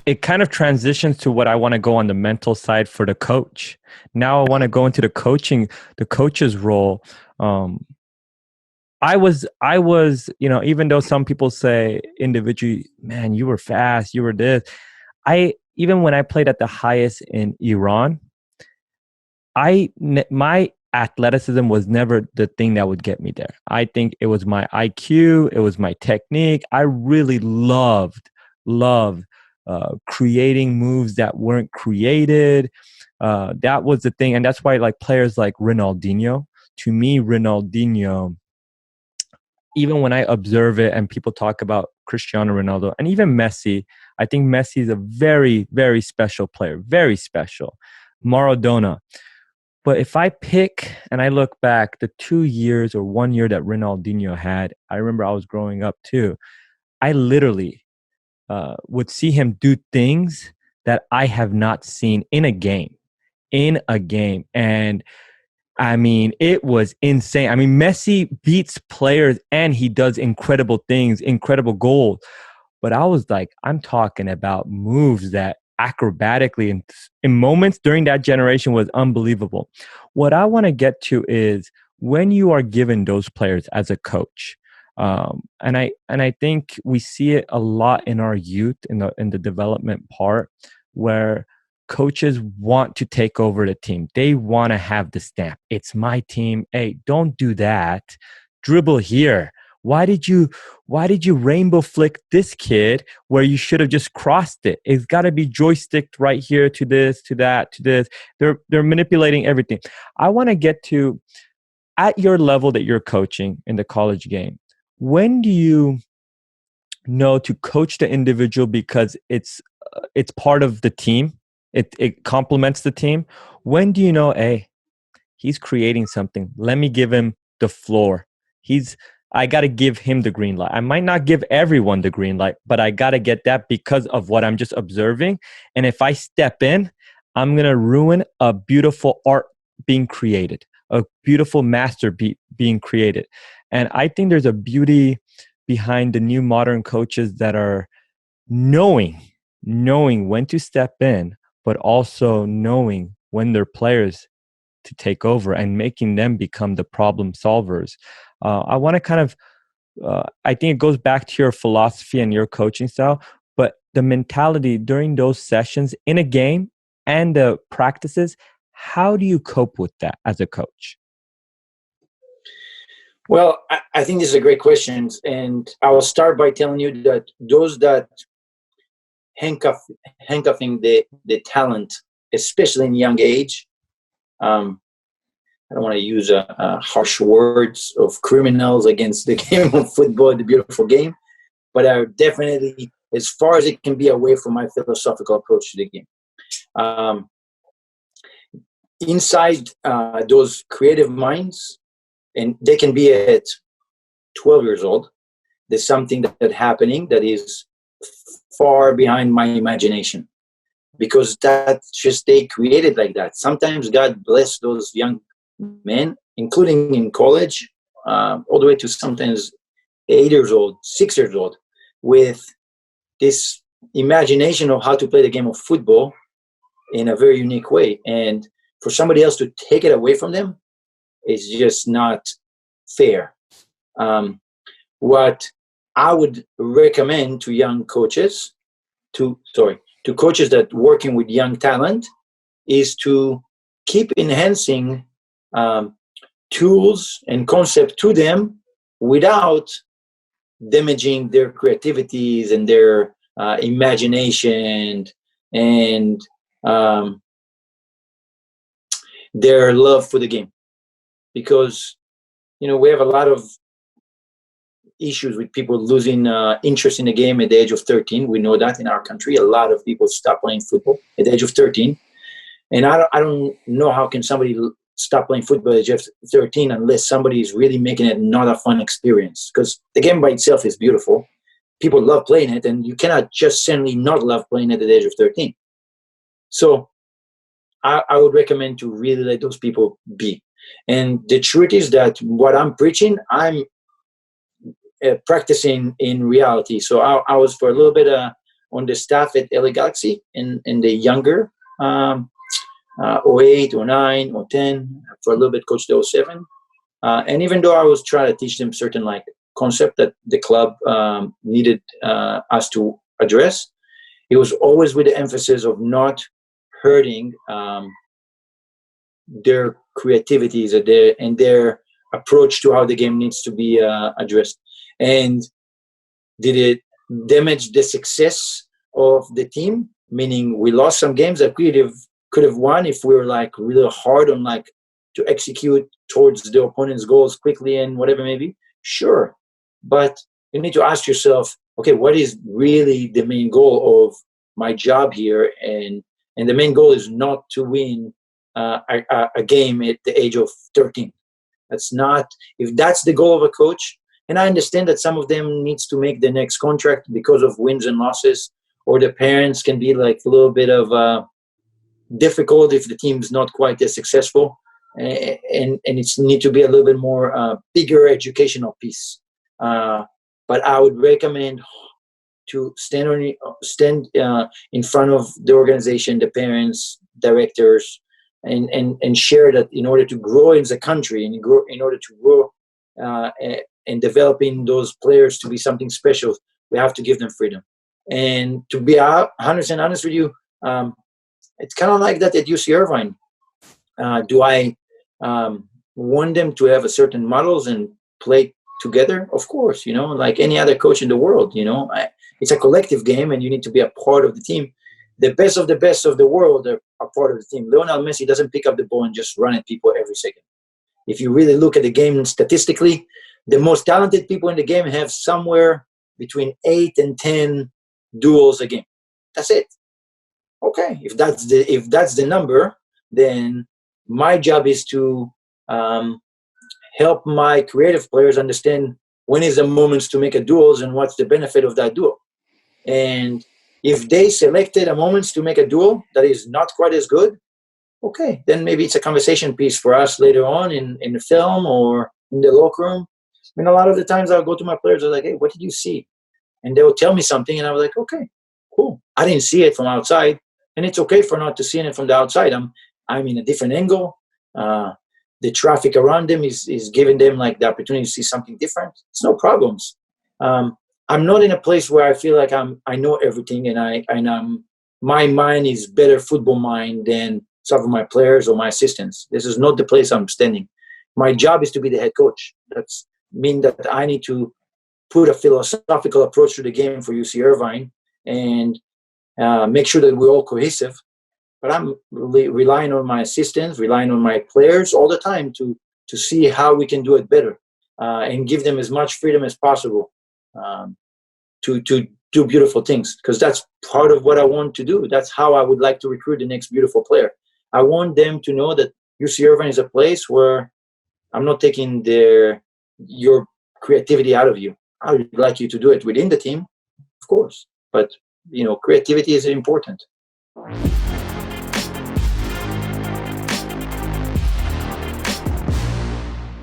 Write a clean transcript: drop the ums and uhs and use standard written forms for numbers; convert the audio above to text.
it kind of transitions to what I want to go on the mental side for the coach. Now I want to go into the coach's role. I was, even though some people say individually, man, you were fast, you were this. Even when I played at the highest in Iran, my athleticism was never the thing that would get me there. I think it was my IQ, it was my technique. I really loved creating moves that weren't created. That was the thing, and that's why like players like Ronaldinho. To me, Ronaldinho, even when I observe it and people talk about Cristiano Ronaldo and even Messi, I think Messi is a very, very special player, very special. Maradona. But if I pick and I look back the 2 years or 1 year that Ronaldinho had, I remember I was growing up too. I literally would see him do things that I have not seen in a game. And I mean, it was insane. I mean, Messi beats players and he does incredible things, incredible goals. But I was like, I'm talking about moves that acrobatically in moments during that generation was unbelievable. What I want to get to is when you are given those players as a coach, and I think we see it a lot in our youth in the development part where coaches want to take over the team. They want to have the stamp. It's my team. Hey, don't do that. Dribble here. Why did you rainbow flick this kid where you should have just crossed it? It's got to be joysticked right here to this, to that, to this. They're manipulating everything. I want to get to at your level that you're coaching in the college game. When do you know to coach the individual because it's part of the team? It complements the team. When do you know, hey, he's creating something. Let me give him the floor. I got to give him the green light. I might not give everyone the green light, but I got to get that because of what I'm just observing. And if I step in, I'm going to ruin a beautiful art being created, a beautiful master being created. And I think there's a beauty behind the new modern coaches that are knowing when to step in, but also knowing when their players to take over and making them become the problem solvers. I want to kind of, I think it goes back to your philosophy and your coaching style, but the mentality during those sessions in a game and the practices, how do you cope with that as a coach? Well, I think this is a great question. And I will start by telling you that those that handcuffing the talent, especially in young age, I don't want to use harsh words of criminals against the game of football, the beautiful game, but are definitely, as far as it can be, away from my philosophical approach to the game. Inside those creative minds, and they can be at 12 years old, there's something that's happening that is far behind my imagination, because that's just they created like that. Sometimes God bless those young men, including in college, all the way to sometimes 8 years old, 6 years old, with this imagination of how to play the game of football in a very unique way. And for somebody else to take it away from them is just not fair. What I would recommend to young coaches, to coaches that working with young talent, is to keep enhancing tools and concept to them without damaging their creativities and their imagination and their love for the game. Because, we have a lot of issues with people losing interest in the game at the age of 13. We know that in our country, a lot of people stop playing football at the age of 13. And I don't know how can somebody stop playing football at the age of 13 unless somebody is really making it not a fun experience. Because the game by itself is beautiful. People love playing it, and you cannot just suddenly not love playing it at the age of 13. So I would recommend to really let those people be. And the truth is that what I'm preaching, I'm practicing in reality. So I was for a little bit on the staff at LA Galaxy in the younger 08, 09, 10. For a little bit, coached the 07. And even though I was trying to teach them certain like concept that the club needed us to address, it was always with the emphasis of not hurting their creativities and their approach to how the game needs to be addressed. And did it damage the success of the team? Meaning we lost some games that could have won if we were like really hard on like to execute towards the opponent's goals quickly and whatever maybe. Sure, but you need to ask yourself, okay, what is really the main goal of my job here? And the main goal is not to win a game at the age of 13. That's not, if that's the goal of a coach, and I understand that some of them needs to make the next contract because of wins and losses, or the parents can be like a little bit of difficult if the team's not quite as successful, and it's need to be a little bit more bigger educational piece. But I would recommend to stand in front of the organization, the parents, directors, and share that in order to grow in the country and in order to grow and developing those players to be something special, we have to give them freedom. And to be 100% honest with you, it's kind of like that at UC Irvine. Do I want them to have a certain models and play together? Of course, like any other coach in the world, it's a collective game and you need to be a part of the team. The best of the world are part of the team. Lionel Messi doesn't pick up the ball and just run at people every second. If you really look at the game statistically, the most talented people in the game have somewhere between 8 and 10 duels a game. That's it. Okay, if that's the number, then my job is to help my creative players understand when is the moments to make a duels and what's the benefit of that duel. And if they selected a moments to make a duel that is not quite as good, okay, then maybe it's a conversation piece for us later on in the film or in the locker room. I mean, a lot of the times I'll go to my players, I'm like, hey, what did you see? And they will tell me something, and I was like, okay, cool. I didn't see it from outside, and it's okay for not to see it from the outside. I'm in a different angle. The traffic around them is giving them like the opportunity to see something different. It's no problems. I'm not in a place where I feel like I know everything, and my mind is better football mind than some of my players or my assistants. This is not the place I'm standing. My job is to be the head coach. That's mean that I need to put a philosophical approach to the game for UC Irvine and make sure that we're all cohesive. But I'm really relying on my assistants, relying on my players all the time to see how we can do it better and give them as much freedom as possible to do beautiful things, because that's part of what I want to do. That's how I would like to recruit the next beautiful player. I want them to know that UC Irvine is a place where I'm not taking your creativity out of you. I would like you to do it within the team, of course, but creativity is important.